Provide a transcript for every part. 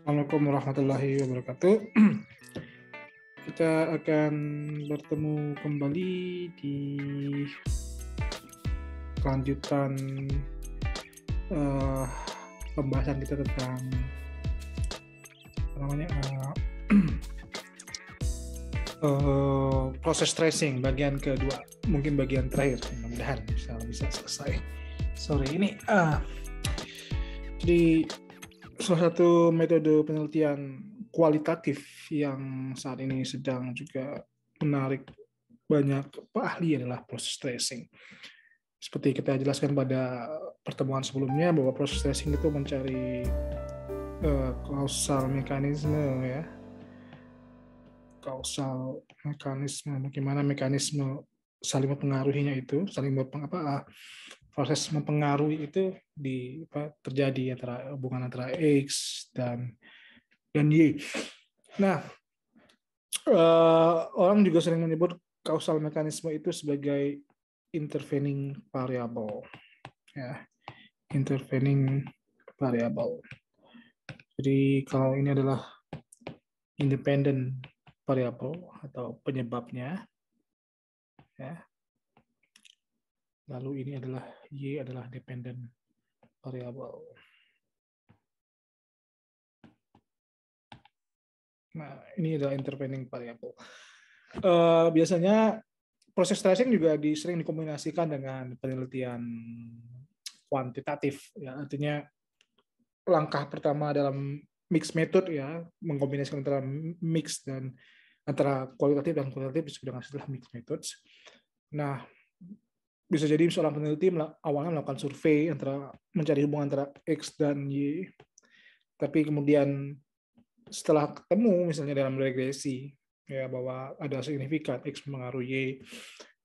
Assalamualaikum warahmatullahi wabarakatuh. Kita akan bertemu kembali di kelanjutan pembahasan kita tentang proses tracing bagian kedua, mungkin bagian terakhir. Mudah-mudahan bisa selesai sore ini. Jadi salah satu metode penelitian kualitatif yang saat ini sedang juga menarik banyak ahli adalah proses tracing. Seperti kita jelaskan pada pertemuan sebelumnya bahwa proses tracing itu mencari kausal mekanisme, ya, kausal mekanisme, bagaimana mekanisme saling mempengaruhinya itu, proses mempengaruhi itu terjadi antara hubungan antara X dan Y. Nah, orang juga sering menyebut kausal mekanisme itu sebagai intervening variable, ya, intervening variable. Jadi kalau ini adalah independent variable atau penyebabnya, ya. Lalu ini adalah Y adalah dependent variable. Nah, ini adalah intervening variable. Biasanya proses tracing juga sering dikombinasikan dengan penelitian kuantitatif, ya. Artinya langkah pertama dalam mixed method, ya, mengkombinasikan antara mix dan antara kualitatif dan kuantitatif disebut dengan istilah mixed methods. Nah, bisa jadi seorang peneliti awalnya melakukan survei mencari hubungan antara X dan Y, tapi kemudian setelah ketemu misalnya dalam regresi, ya, bahwa ada signifikan X mempengaruhi Y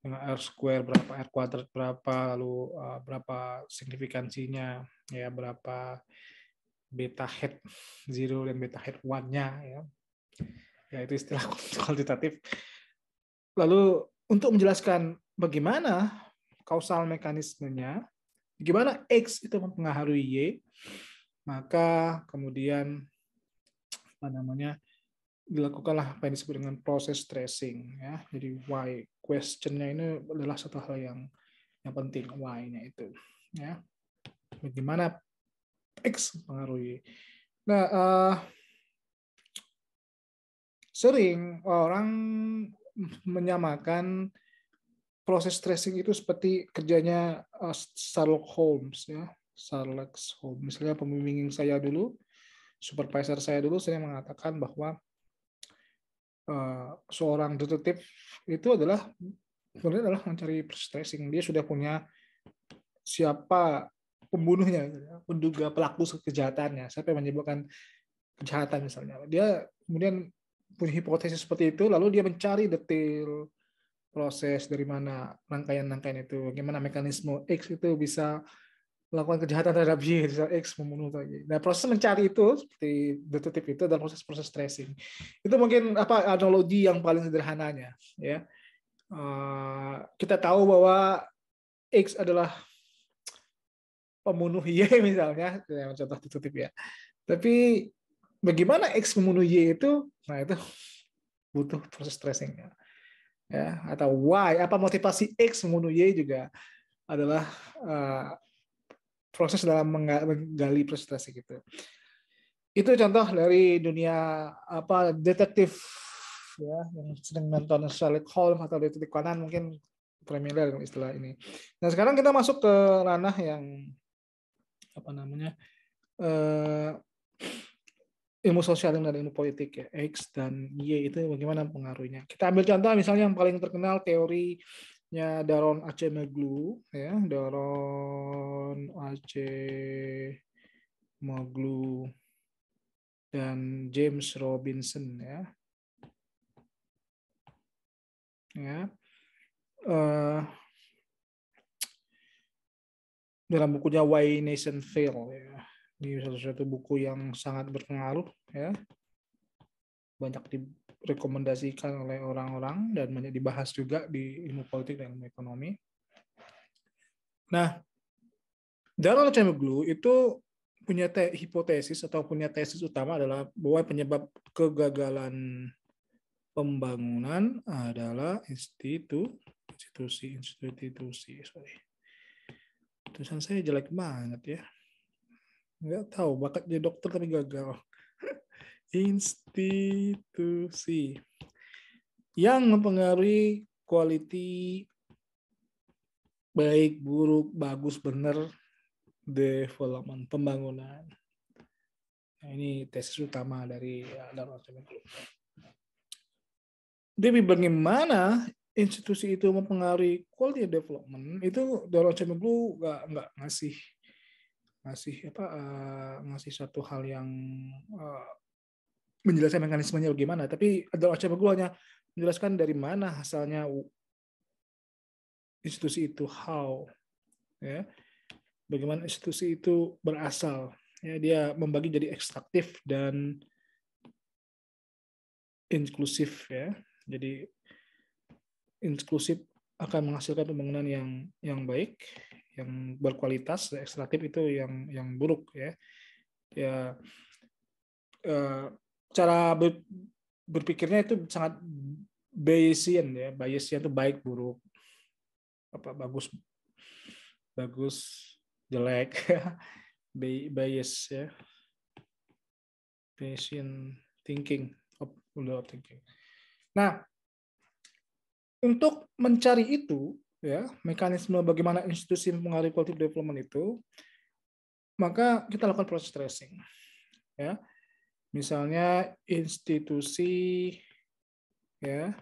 dengan R square berapa, R kuadrat berapa, lalu berapa signifikansinya, ya, berapa beta hat 0 dan beta hat 1-nya, ya, itu istilah kuantitatif. Lalu untuk menjelaskan bagaimana kausal mekanismenya, bagaimana X itu mempengaruhi Y, maka kemudian dilakukanlah apa yang disebut dengan proses tracing, ya. Jadi why question-nya ini adalah satu hal yang penting, why-nya itu, ya. Bagaimana X mempengaruhi. Nah, sering orang menyamakan proses tracing itu seperti kerjanya Sherlock Holmes, ya. Sherlock Holmes. Misalnya pembimbing saya dulu, supervisor saya dulu sering mengatakan bahwa seorang detektif itu sebenarnya adalah mencari proses tracing. Dia sudah punya siapa pembunuhnya, menduga pelaku kejahatannya, siapa yang menyebabkan kejahatan misalnya. Dia kemudian punya hipotesis seperti itu, lalu dia mencari detail proses dari mana rangkaian-rangkaian itu, bagaimana mekanisme X itu bisa melakukan kejahatan terhadap Y, X membunuh lagi. Nah, proses mencari itu seperti detektif itu adalah proses tracing. Itu mungkin analogi yang paling sederhananya, ya. Kita tahu bahwa X adalah pembunuh Y misalnya, contoh detektif, ya. Tapi bagaimana X membunuh Y itu, nah itu butuh proses tracing, ya. Atau why, apa motivasi X membunuh Y juga adalah proses dalam menggali proses tracing itu. Itu contoh dari dunia detektif, ya, yang sedang nonton Sherlock Holmes atau detektif Conan mungkin familiar dengan istilah ini. Nah, sekarang kita masuk ke ranah yang ilmu sosial dan ilmu politik, ya. X dan Y itu bagaimana pengaruhnya. Kita ambil contoh misalnya yang paling terkenal teorinya Daron Acemoglu, ya, Daron Acemoglu dan James Robinson, ya. Dalam bukunya Why Nation Fail, ya. Ini satu buku yang sangat berpengaruh, ya. Banyak direkomendasikan oleh orang-orang dan banyak dibahas juga di ilmu politik dan ilmu ekonomi. Nah, Daron Acemoglu itu punya hipotesis atau punya tesis utama adalah bahwa penyebab kegagalan pembangunan adalah institusi. Sorry. Tulisan saya jelek banget ya. Nggak tahu, bakat jadi dokter tapi gagal. Institusi yang mempengaruhi quality baik, buruk, bagus, benar development, pembangunan. Nah, ini tesis utama dari Darul Acemoglu. Tapi bagaimana institusi itu mempengaruhi quality development, itu Darul Acemoglu nggak ngasih satu hal yang menjelaskan mekanismenya bagaimana, tapi Darul Acemoglu hanya menjelaskan dari mana asalnya institusi itu, how, ya, bagaimana institusi itu berasal. Ya, dia membagi jadi ekstraktif dan inklusif, ya. Jadi inklusif akan menghasilkan pembangunan yang baik, yang berkualitas. Ekstraktif itu yang buruk, ya. Ya, cara berpikirnya itu sangat Bayesian, ya. Bayesian itu baik buruk, bagus jelek. Bias, ya. Bayesian thinking, thinking. Nah, untuk mencari itu, ya, mekanisme bagaimana institusi mempengaruhi quality development itu, maka kita lakukan proses tracing, ya. Misalnya institusi, ya,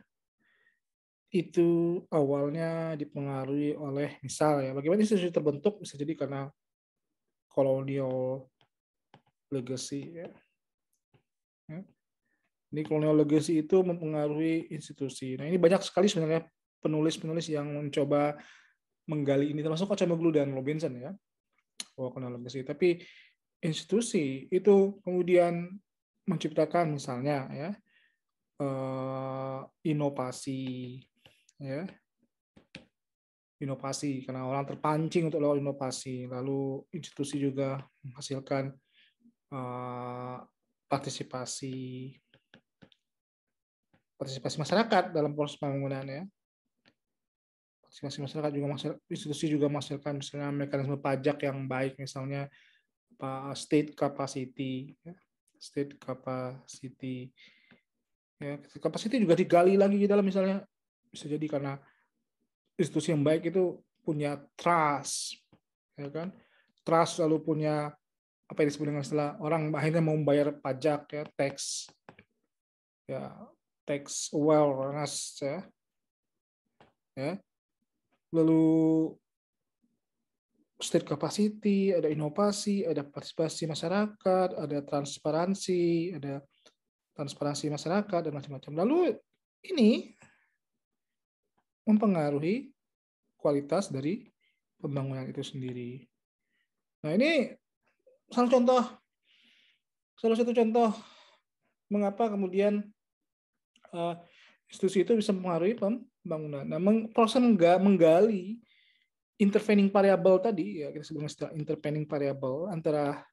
itu awalnya dipengaruhi oleh, misal, ya, bagaimana institusi terbentuk, bisa jadi karena colonial legacy, ya. Ini colonial legacy itu mempengaruhi institusi. Nah, ini banyak sekali sebenarnya penulis-penulis yang mencoba menggali ini, termasuk Acemoglu dan Robinson, ya, colonial legacy. Tapi institusi itu kemudian menciptakan misalnya, ya, inovasi, ya, inovasi karena orang terpancing untuk melakukan inovasi. Lalu institusi juga menghasilkan partisipasi masyarakat dalam proses pembangunan, ya. Partisipasi masyarakat juga institusi juga menghasilkan misalnya mekanisme pajak yang baik, misalnya state capacity, ya. State capacity, ya. Capacity juga digali lagi di dalam, misalnya bisa jadi karena institusi yang baik itu punya trust, ya kan? Trust, lalu punya apa yang disebut dengan istilah orang akhirnya mau membayar pajak, ya, tax, ya, tax awareness, ya. Ya. Lalu state capacity, ada inovasi, ada partisipasi masyarakat, ada transparansi masyarakat, dan macam-macam. Lalu ini mempengaruhi kualitas dari pembangunan itu sendiri. Nah, ini salah satu contoh mengapa kemudian institusi itu bisa mempengaruhi pembangunan. Nah, proses menggali intervening variable tadi, ya, kita sebut istilah intervening variable antara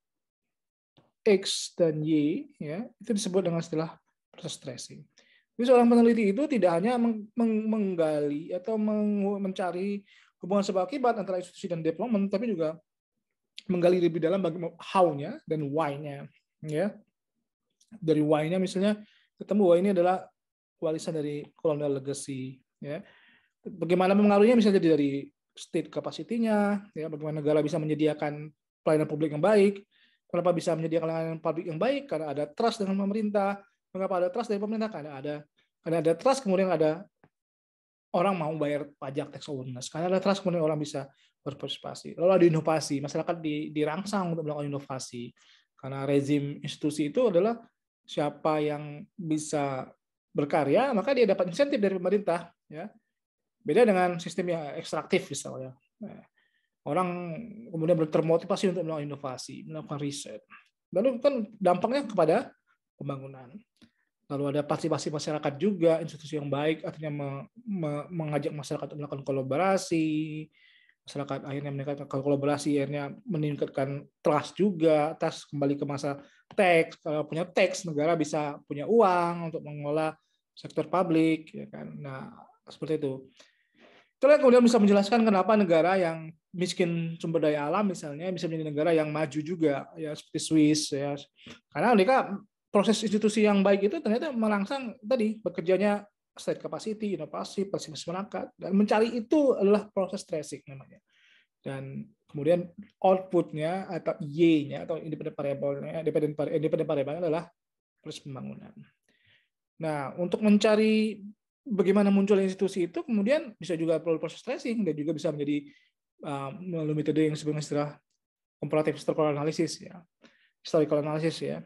X dan Y, ya, itu disebut dengan istilah proses tracing. Jadi seorang peneliti itu tidak hanya menggali atau mencari hubungan sebab akibat antara institusi dan development, tapi juga menggali lebih dalam bagaimana how-nya dan why-nya, ya. Dari why-nya misalnya ketemu bahwa ini adalah warisan dari colonial legacy, ya. Bagaimana mengaruhinya misalnya dari state capacity-nya, ya, bagaimana negara bisa menyediakan pelayanan publik yang baik. Kenapa bisa menyediakan pelayanan publik yang baik? Karena ada trust dengan pemerintah. Mengapa ada trust dari pemerintah? Karena ada trust, kemudian ada orang mau bayar pajak, tax awareness. Karena ada trust, kemudian orang bisa berpartisipasi. Lalu ada inovasi, masyarakat dirangsang untuk melakukan inovasi. Karena rezim institusi itu adalah siapa yang bisa berkarya, maka dia dapat insentif dari pemerintah, ya. Beda dengan sistem yang ekstraktif misalnya. Orang kemudian termotivasi untuk melakukan inovasi, melakukan riset. Lalu kan dampaknya kepada pembangunan. Lalu ada partisipasi masyarakat juga, institusi yang baik artinya mengajak masyarakat untuk melakukan kolaborasi, masyarakat akhirnya meningkatkan kolaborasi, akhirnya meningkatkan trust juga, trust kembali ke masa teks. Kalau punya teks, negara bisa punya uang untuk mengelola sektor publik, ya kan. Nah, seperti itu. Itulah kemudian bisa menjelaskan kenapa negara yang miskin sumber daya alam misalnya bisa menjadi negara yang maju juga, ya seperti Swiss, ya. Karena mereka proses institusi yang baik itu ternyata merangsang tadi bekerjanya state capacity, inovasi, partisipasi masyarakat, dan mencari itu adalah proses tracing namanya. Dan kemudian outputnya atau Y-nya atau independent variable adalah proses pembangunan. Nah, untuk mencari bagaimana muncul institusi itu, kemudian bisa juga perlu proses tracing dan juga bisa menjadi melalui metode yang disebut istilah comparative historical analysis, ya, historical analysis, ya.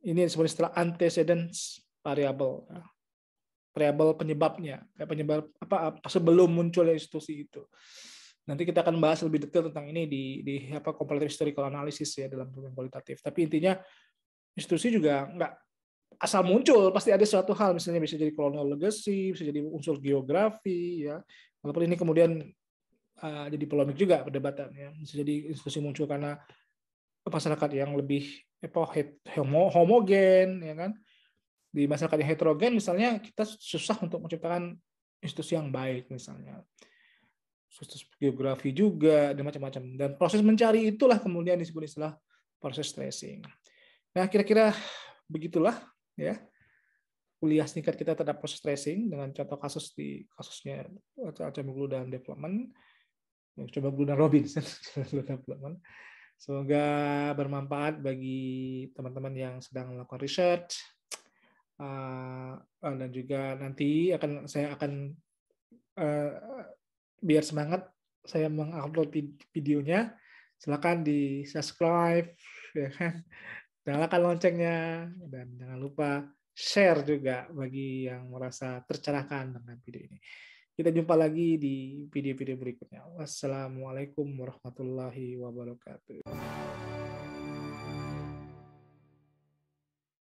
Ini disebut istilah antecedents variable, ya. Variabel penyebabnya, penyebab apa sebelum muncul institusi itu. Nanti kita akan bahas lebih detail tentang ini di comparative historical analysis, ya, dalam program kualitatif. Tapi intinya institusi juga nggak asal muncul, pasti ada suatu hal, misalnya bisa jadi colonial legacy, bisa jadi unsur geografi, ya. Walaupun ini kemudian jadi polemik juga perdebatan, ya. Bisa jadi institusi muncul karena masyarakat yang lebih homogen, ya kan. Di masyarakat yang heterogen misalnya kita susah untuk menciptakan institusi yang baik misalnya. Khusus geografi juga dan macam-macam. Dan proses mencari itulah kemudian disebut istilah proses tracing. Nah, kira-kira begitulah, ya, kuliah singkat kita terhadap proses tracing dengan contoh kasus di kasusnya Acemoglu dan Development, Acemoglu dan Robinson Development. Semoga bermanfaat bagi teman-teman yang sedang melakukan research, dan juga nanti saya akan biar semangat saya mengupload videonya, silakan di subscribe, ya kan, nyalakan loncengnya, dan jangan lupa share juga bagi yang merasa tercerahkan dengan video ini. Kita jumpa lagi di video-video berikutnya. Wassalamualaikum warahmatullahi wabarakatuh.